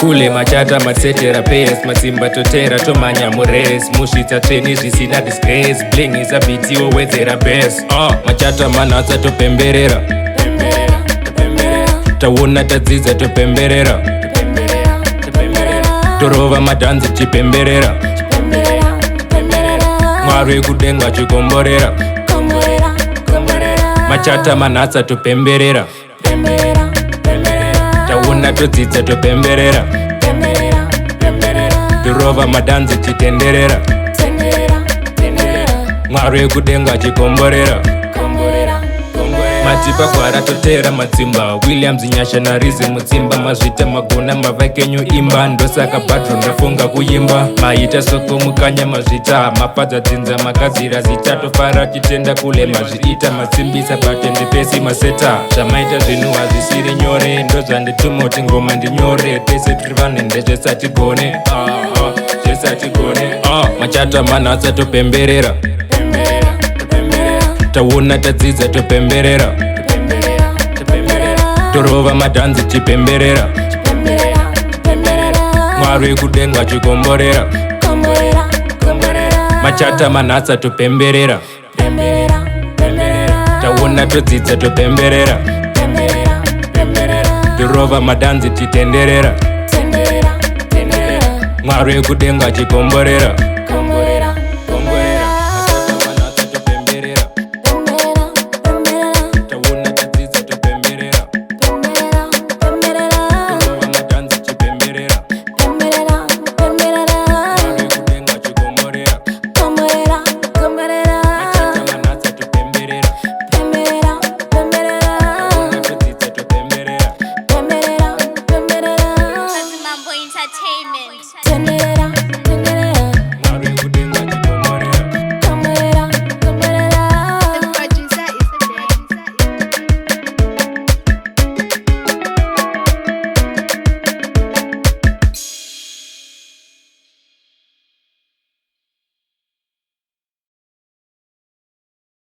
kule machata matsetera pace matsimba totera tomanya murace musvitsa treni zvisina disgrace bling isabiti wowedzera base machata manatsa topemberera taona tadzidza topemberera torova madhanzi chipemberera mwari wekudenga chikomborera machata manatsa topemberera taona todzidza topemberera torova madhanzi chitenderera mwari wekudenga chikomborera matipa kwara totera matsimba Williams nyasha na rizi mutsimba mazvita magona mavakenyu imba ndosaka patron ndafunga kuimba maita soko mukanya mazvita mapadza dzinza makadzira zita tofara chitenda kule mazviita matsimbisa patendepesi maseta zvamaita zvinhu hazvisiri nyore ndozvanditumoti ngoma ndinyore tese tiri vanhu ndezvesatigone zvesatigone machata manatsa topemberera taona tadzidza topemberera torova madhanzi chipemberera mwari wekudenga chikomborera machata manatsa topemberera taona todzidza topemberera torova madhanzi chitenderera mwari wekudenga chikomborera